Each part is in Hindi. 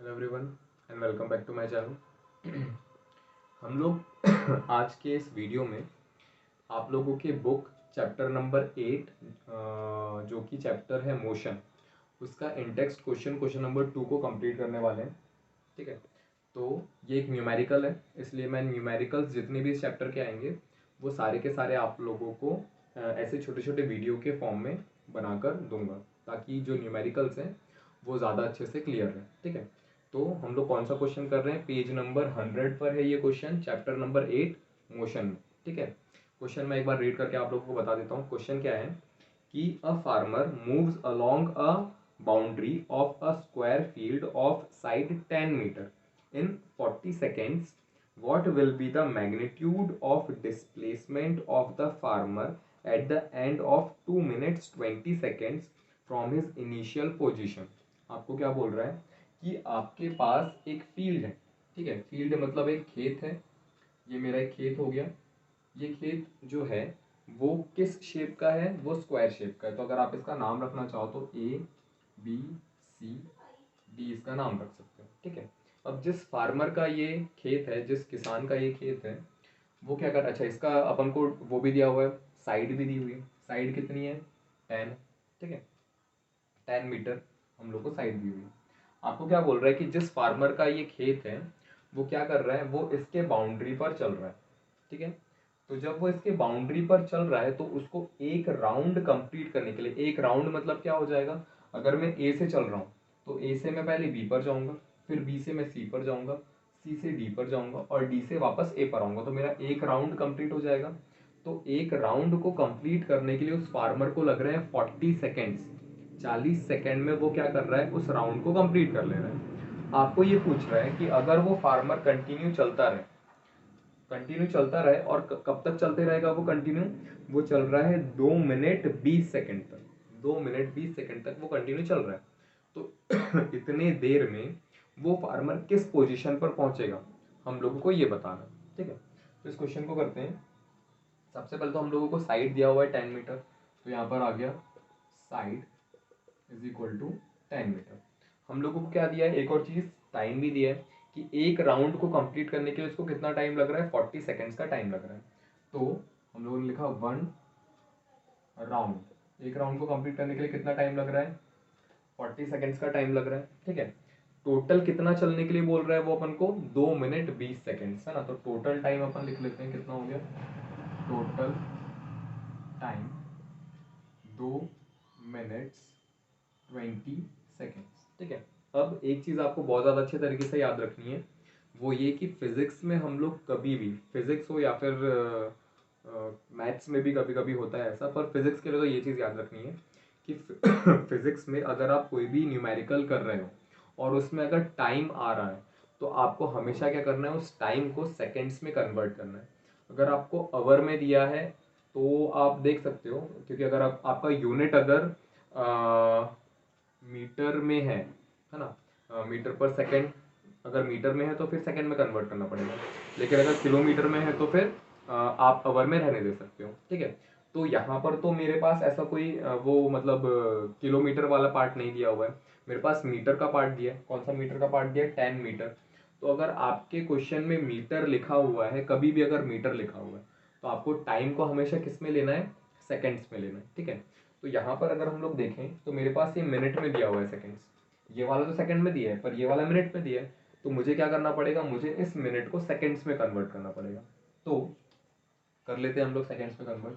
Hello everyone and welcome back to my channel. हम लोग आज के इस वीडियो में आप लोगों के बुक चैप्टर नंबर 8 जो कि चैप्टर है मोशन, उसका इंटेक्स्ट क्वेश्चन नंबर 2 को कंप्लीट करने वाले हैं। ठीक है, तो ये एक न्यूमेरिकल है, इसलिए मैं न्यूमेरिकल्स जितने भी इस चैप्टर के आएंगे वो सारे के सारे आप लोगों को ऐसे छोटे छोटे वीडियो के फॉर्म में बनाकर दूंगा, ताकि जो न्यूमेरिकल्स हैं वो ज़्यादा अच्छे से क्लियर है। ठीक है, तो हम लोग कौन सा क्वेश्चन कर रहे हैं, पेज नंबर 100 पर है ये क्वेश्चन, चैप्टर नंबर 8 मोशन में। ठीक है, क्वेश्चन मैं एक बार रीड करके आप लोगों को बता देता हूँ। क्वेश्चन क्या है कि a farmer moves along a boundary of a square field of side 10 metre in 40 seconds. What will be the magnitude of displacement of the farmer at the end of 2 minutes 20 seconds from his initial position? आपको क्या बोल रहा है कि आपके पास एक फील्ड है। ठीक है, फील्ड मतलब एक खेत है। ये मेरा एक खेत हो गया। ये खेत जो है वो किस शेप का है, वो स्क्वायर शेप का है। तो अगर आप इसका नाम रखना चाहो तो A B C D इसका नाम रख सकते हो। ठीक है, अब जिस फार्मर का ये खेत है, जिस किसान का ये खेत है, वो क्या कर, अच्छा इसका अपन को वो भी दिया हुआ है, साइड भी दी हुई है। साइड कितनी है, 10। ठीक है, 10 मीटर हम लोग को साइड दी हुई है। आपको क्या बोल रहा है कि जिस फार्मर का ये खेत है वो क्या कर रहा है, वो इसके बाउंड्री पर चल रहा है। ठीक है, तो जब वो इसके बाउंड्री पर चल रहा है तो उसको एक राउंड कंप्लीट करने के लिए, एक राउंड मतलब क्या हो जाएगा, अगर मैं ए से चल रहा हूँ तो ए से मैं पहले बी पर जाऊंगा, फिर बी से मैं सी पर जाऊंगा, सी से डी पर जाऊंगा और डी से वापस ए पर आऊंगा, तो मेरा एक राउंड कंप्लीट हो जाएगा। तो एक राउंड को कंप्लीट करने के लिए उस फार्मर को लग रहे हैं 40 सेकेंड्स। 40 सेकेंड में वो क्या कर रहा है, उस राउंड को कंप्लीट कर ले रहा है। आपको ये पूछ रहा है कि अगर वो फार्मर कंटिन्यू चलता रहे और कब तक चलते रहेगा वो कंटिन्यू, वो चल रहा है 2 मिनट 20 सेकंड तक। 2 मिनट 20 सेकंड तक वो कंटिन्यू चल रहा है। तो इतने देर में वो फार्मर किस पोजीशन पर पहुंचेगा, हम लोगों को ये बताना है। ठीक है, तो इस क्वेश्चन को करते हैं। सबसे पहले तो हम लोगों को साइड दिया हुआ है 10 मीटर, तो यहाँ पर आ गया side is equal to 10 metre. हम लोगों को क्या दिया है, एक और चीज टाइम भी दिया है कि एक राउंड को कंप्लीट करने के लिए उसको कितना टाइम लग रहा है, 40 सेकेंड्स का टाइम लग रहा है। तो हम लोगों ने लिखा 1 राउंड, एक राउंड को कंप्लीट करने के लिए कितना टाइम लग रहा है, 40 सेकेंड्स का टाइम लग रहा है। ठीक है, टोटल कितना चलने के लिए बोल रहा है वो अपन को, 2 मिनट 20 सेकेंड्स है ना। तो टोटल टाइम अपन लिख लेते हैं, कितना हो गया, टोटल टाइम 2 मिनट्स 20 सेकेंड्स। ठीक है, अब एक चीज आपको बहुत ज्यादा अच्छे तरीके से याद रखनी है, वो ये कि फिजिक्स में हम लोग कभी भी, फिजिक्स हो या फिर मैथ्स में भी कभी कभी होता है ऐसा, पर फिजिक्स के लिए तो ये चीज़ याद रखनी है कि फिजिक्स में अगर आप कोई भी न्यूमेरिकल कर रहे हो और उसमें अगर टाइम आ रहा है तो आपको हमेशा क्या करना है, उस टाइम को सेकेंड्स में कन्वर्ट करना है। अगर आपको आवर में दिया है तो आप देख सकते हो, क्योंकि अगर आपका यूनिट अगर मीटर में है ना, मीटर पर सेकेंड, अगर मीटर में है तो फिर सेकेंड में कन्वर्ट करना पड़ेगा। लेकिन अगर किलोमीटर में है तो फिर आप आवर में रहने दे सकते हो। ठीक है, तो यहाँ पर तो मेरे पास ऐसा कोई वो मतलब किलोमीटर वाला पार्ट नहीं दिया हुआ है, मेरे पास मीटर का पार्ट दिया है। कौन सा मीटर का पार्ट दिया है, 10 मीटर। तो अगर आपके क्वेश्चन में मीटर लिखा हुआ है, कभी भी अगर मीटर लिखा हुआ है तो आपको टाइम को हमेशा किस में लेना है, सेकेंड्स में लेना है। ठीक है, तो यहाँ पर अगर हम लोग देखें तो मेरे पास ये मिनट में दिया हुआ है सेकेंड्स, ये वाला तो सेकंड में दिया है पर ये वाला मिनट में दिया है। तो मुझे क्या करना पड़ेगा, मुझे इस मिनट को सेकेंड्स में कन्वर्ट करना पड़ेगा। तो कर लेते हैं हम लोग सेकेंड्स में कन्वर्ट।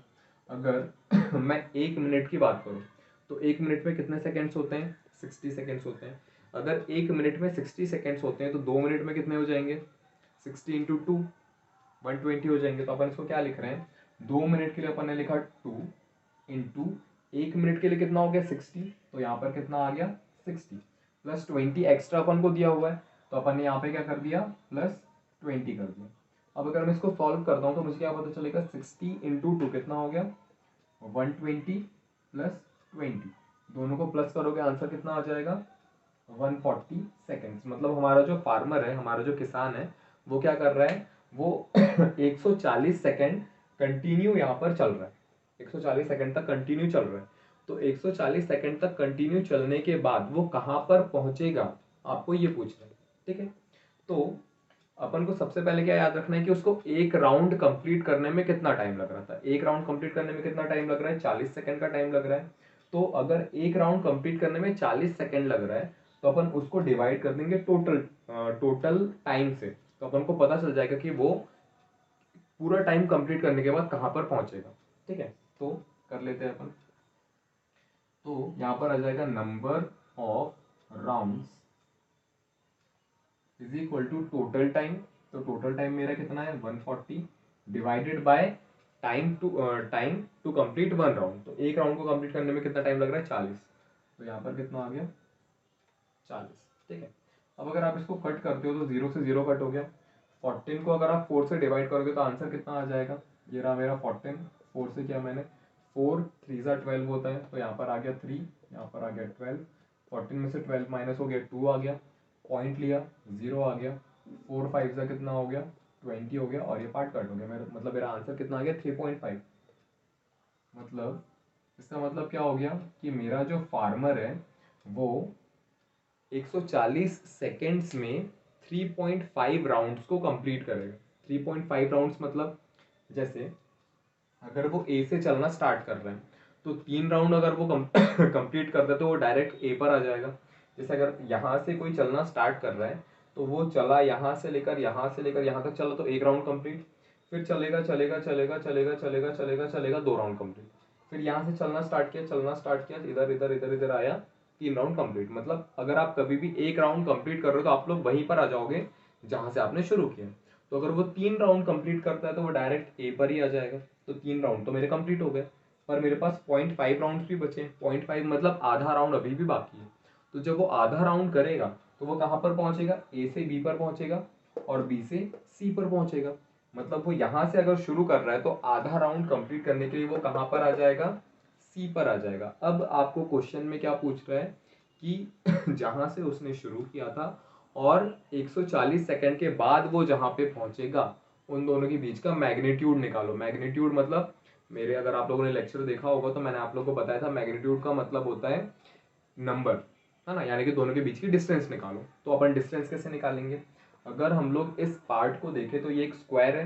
अगर मैं 1 मिनट की बात करूँ तो 1 मिनट में कितने सेकेंड्स होते हैं, 60 सेकेंड्स होते हैं। अगर 1 मिनट में 60 सेकेंड्स होते हैं तो 2 मिनट में कितने हो जाएंगे, 60 × 2 120 हो जाएंगे। तो अपन इसको क्या लिख रहे हैं, 2 मिनट के लिए अपन ने लिखा 2 × 1 मिनट के लिए कितना हो गया 60, तो यहाँ पर कितना आ गया 60 प्लस 20 एक्स्ट्रा अपन को दिया हुआ है, तो अपन ने यहाँ पे क्या कर दिया, +20 कर दिया। अब अगर मैं इसको सॉल्व करता हूँ तो मुझे क्या पता चलेगा, 60 × 2 कितना हो गया 120 प्लस 20, दोनों को प्लस करोगे आंसर कितना आ जाएगा 140 सेकेंड्स। मतलब हमारा जो फार्मर है, हमारा जो किसान है, वो क्या कर रहा है, वो 140 सेकेंड कंटिन्यू यहाँ पर चल रहा है, 140 सेकेंड तक कंटिन्यू चल रहा है। तो 140 सेकेंड तक कंटिन्यू चलने के बाद वो कहाँ पर पहुंचेगा, आपको ये पूछना है। ठीक है। तो अपन को सबसे पहले क्या याद रखना है कि उसको एक राउंड कंप्लीट करने में कितना टाइम लग रहा था। एक राउंड कंप्लीट करने में कितना टाइम लग रहा है, 40 सेकंड का टाइम लग रहा है। तो अगर एक राउंड कंप्लीट करने में 40 सेकंड लग रहा है तो अपन उसको डिवाइड कर देंगे टोटल टाइम से। तो अपन को पता चल जाएगा कि वो पूरा टाइम कंप्लीट करने के बाद कहाँ पर पहुंचेगा। ठीक है, तो कर लेते हैं अपन। तो यहाँ पर आ जाएगा number of rounds is equal to total time. तो टोटल टाइम मेरा कितना है 140 divided by time to complete one round. तो एक राउंड को कंप्लीट करने में कितना टाइम लग रहा है 40। तो यहाँ पर कितना आ गया 40। ठीक है, अब अगर आप इसको कट करते हो तो 0 से 0 कट हो गया। 14 को अगर आप 4 से डिवाइड करोगे तो आंसर कितना आ जाएगा, ये रहा मेरा 14। 4 से किया मैंने, 4 3 ज़ा 12 होता है, तो यहाँ पर आ गया 3, यहाँ पर आ गया 12। 14 में से 12 माइनस हो गया 2 आ गया, पॉइंट लिया 0 आ गया। 4 5 ज़ा कितना हो गया 20 हो गया, और ये पार्ट कट हो गया। मेरा मतलब मेरा आंसर कितना आ गया 3.5। मतलब इसका मतलब क्या हो गया कि मेरा जो फार्मर है वो 140 सेकेंड्स में 3.5 राउंड्स को कंप्लीट करेगा। 3.5 राउंड्स मतलब जैसे अगर वो ए से चलना स्टार्ट कर रहे हैं तो 3 राउंड अगर वो कंप्लीट करता है तो वो डायरेक्ट ए पर आ जाएगा। जैसे अगर यहाँ से कोई चलना स्टार्ट कर रहा है तो वो चला यहाँ से लेकर यहाँ तक चला तो एक राउंड कंप्लीट, फिर चलेगा चलेगा चलेगा चलेगा चलेगा चलेगा चलेगा 2 राउंड कंप्लीट, फिर यहाँ से चलना स्टार्ट किया इधर इधर इधर इधर आया 3 राउंड कंप्लीट। मतलब अगर आप कभी भी एक राउंड कंप्लीट कर रहे हो तो आप लोग वहीं पर आ जाओगे जहाँ से आपने शुरू किया। तो अगर वो 3 राउंड कंप्लीट करता है तो वो डायरेक्ट ए पर ही आ जाएगा। तो 3 राउंड तो मेरे कंप्लीट हो गए, पर मेरे पास 0.5 राउंड भी बचे। 0.5 मतलब आधा राउंड अभी भी बाकी है। तो जब वो आधा राउंड करेगा तो वो कहाँ पर पहुंचेगा, ए से बी पर पहुंचेगा और बी से सी पर पहुंचेगा। मतलब वो यहाँ से अगर शुरू कर रहा है तो आधा राउंड कंप्लीट करने के लिए वो कहाँ पर आ जाएगा, सी पर आ जाएगा। अब आपको क्वेश्चन में क्या पूछ रहा है कि जहाँ से उसने शुरू किया था और 140 सेकंड के बाद वो जहाँ पे पहुंचेगा उन दोनों के बीच का मैग्नीट्यूड निकालो। मैग्नीट्यूड मतलब मेरे अगर आप लोगों ने लेक्चर देखा होगा तो मैंने आप लोगों को बताया था मैग्नीट्यूड का मतलब होता है नंबर, है ना, यानी कि दोनों के बीच की डिस्टेंस निकालो। तो अपन डिस्टेंस कैसे निकालेंगे, अगर हम लोग इस पार्ट को देखें तो ये एक स्क्वायर है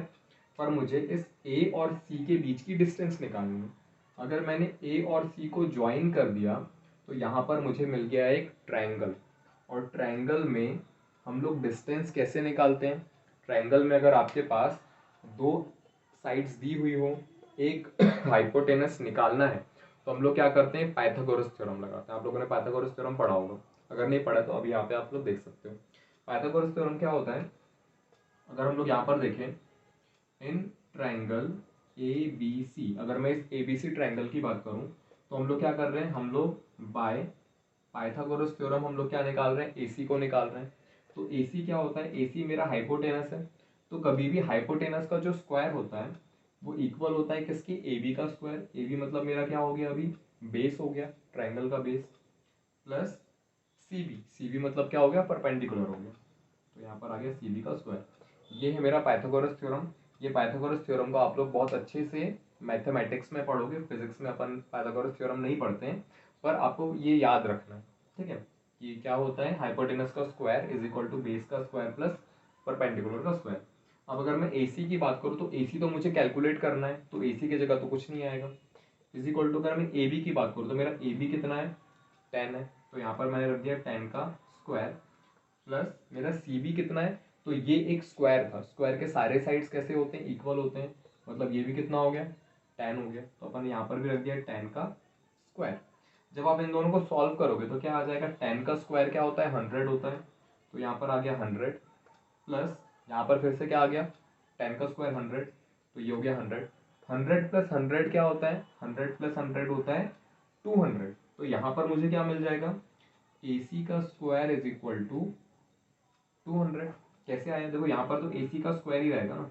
पर मुझे इस ए और सी के बीच की डिस्टेंस निकालनी है। अगर मैंने ए और सी को ज्वाइन कर दिया तो यहाँ पर मुझे मिल गया एक ट्रायंगल। और ट्रायंगल में हम लोग डिस्टेंस कैसे निकालते हैं, ट्रायंगल में अगर आपके पास दो साइड्स दी हुई हो, एक हाइपोटेनस निकालना है तो हम लोग क्या करते हैं पाइथागोरस थ्योरम लगाते हैं। आप लोगों ने पाइथागोरस थ्योरम पढ़ा होगा, अगर नहीं पढ़ा तो अभी यहाँ पे आप लोग देख सकते हो। पाइथागोरस थ्योरम क्या होता है, अगर हम लोग यहाँ पर देखें in triangle A B C, अगर मैं इस ए बी सी ट्रायंगल की बात करूँ तो हम लोग क्या कर रहे हैं, हम लोग बाय पाइथागोरस थ्योरम हम लोग क्या निकाल रहे हैं, ए सी को निकाल रहे हैं। तो ए सी क्या होता है, ए सी मेरा हाइपोटेनस है। तो कभी भी हाइपोटेनस का जो स्क्वायर होता है वो इक्वल होता है किसकी, ए बी का स्क्वायर। ए बी मतलब मेरा क्या हो गया अभी बेस हो गया, ट्रायंगल का base, plus C B, C B मतलब क्या हो गया परपेंडिकुलर हो गया। तो यहाँ पर आ गया सी बी का स्क्वायर। ये है मेरा पाइथागोरस थ्योरम। ये पाइथागोरस थ्योरम को आप लोग बहुत अच्छे से मैथमेटिक्स में पढ़ोगे, फिजिक्स में अपन पाइथागोरस थ्योरम नहीं पढ़ते हैं, पर आपको ये याद रखना है। ठीक है, ये क्या होता है, हाइपोटेनस का square is equal to base का स्क्वायर प्लस परपेंडिकुलर का स्क्वायर। अब अगर मैं ए सी की बात करूँ तो ए सी तो मुझे कैलकुलेट करना है, तो ए सी की जगह तो कुछ नहीं आएगा। इज इक्वल टू अगर मैं ए बी की बात करूँ तो मेरा ए बी कितना है 10 है, तो यहाँ पर मैंने रख दिया 10 का स्क्वायर, प्लस मेरा सी बी कितना है, तो ये एक स्क्वायर था, स्क्वायर के सारे साइड्स कैसे होते हैं इक्वल होते हैं, मतलब ये भी कितना हो गया 10 हो गया। तो अपन यहाँ पर भी रख दिया 10 का स्क्वायर। जब आप इन दोनों को सॉल्व करोगे तो क्या आ जाएगा, 10 का स्क्वायर क्या होता है 100 होता है, तो यहाँ पर आ गया 100, प्लस यहाँ पर फिर से क्या आ गया 10 का स्क्वायर 100, तो ये हो गया 100। 100 प्लस 100 क्या होता है, 100 प्लस 100 होता है 200। तो यहाँ पर मुझे क्या मिल जाएगा, ए सी का स्क्वायर इज इक्वल टू 200। कैसे आया, देखो यहाँ पर तो ए सी का स्क्वायर ही रहेगा ना,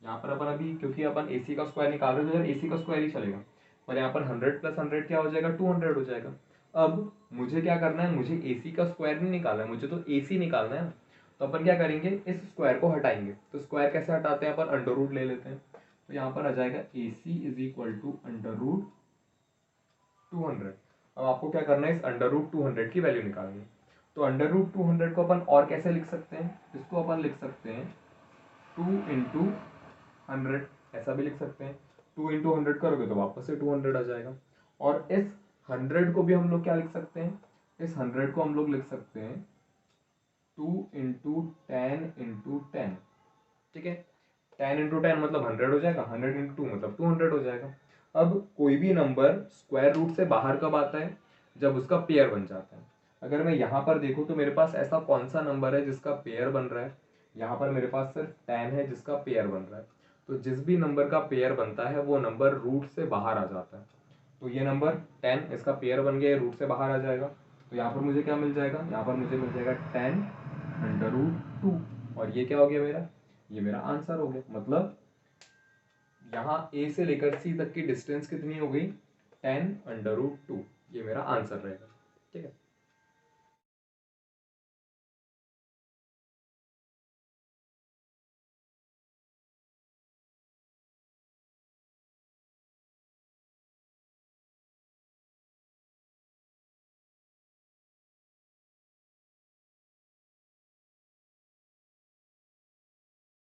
यहाँ पर अपन अभी क्योंकि अपन ए सी का स्क्वायर निकाल रहे हैं तो ए सी का स्क्वायर ही चलेगा, पर यहाँ पर 100 प्लस 100 क्या हो जाएगा 200 हो जाएगा। अब मुझे क्या करना है, मुझे ए सी का स्क्वायर नहीं निकालना है, मुझे तो ए सी निकालना है ना। तो अपन क्या करेंगे, इस स्क्वायर को हटाएंगे। तो स्क्वायर कैसे हटाते हैं, अपन अंडर रूट ले लेते हैं। तो यहाँ पर आ जाएगा A C is equal to under root 200। अब आपको क्या करना है, इस अंडर रूट 200 की वैल्यू निकालनी है। तो अंडर रूट 200 को अपन और कैसे लिख सकते हैं, इसको अपन लिख सकते हैं 2 इंटू 100, ऐसा भी लिख सकते हैं। 2 इंटू 100 करोगे तो वापस से 200 आ जाएगा। और इस 100 को भी हम लोग क्या लिख सकते हैं, इस 100 को हम लोग लिख सकते हैं 2 इंटू 10 इंटू 10, ठीक है। 10 इंटू 10 मतलब 100 हो जाएगा, 100 इंटू 2 मतलब 200 हो जाएगा। अब कोई भी नंबर स्क्वायर रूट से बाहर कब आता है, जब उसका पेयर बन जाता है। अगर मैं यहाँ पर देखूँ तो मेरे पास ऐसा कौन सा नंबर है जिसका पेयर बन रहा है, यहाँ पर मेरे पास सिर्फ 10 है जिसका पेयर बन रहा है। तो जिस भी नंबर का पेयर बनता है वो नंबर रूट से बाहर आ जाता है। तो ये नंबर 10 इसका पेयर बन गया, रूट से बाहर आ जाएगा। तो यहाँ पर मुझे क्या मिल जाएगा, यहाँ पर मुझे मिल जाएगा 10 अंडर रूट 2, और ये क्या हो गया मेरा, ये मेरा आंसर हो गया। मतलब यहाँ ए से लेकर सी तक की डिस्टेंस कितनी हो गई, 10 अंडर रूट 2, ये मेरा आंसर रहेगा, ठीक है।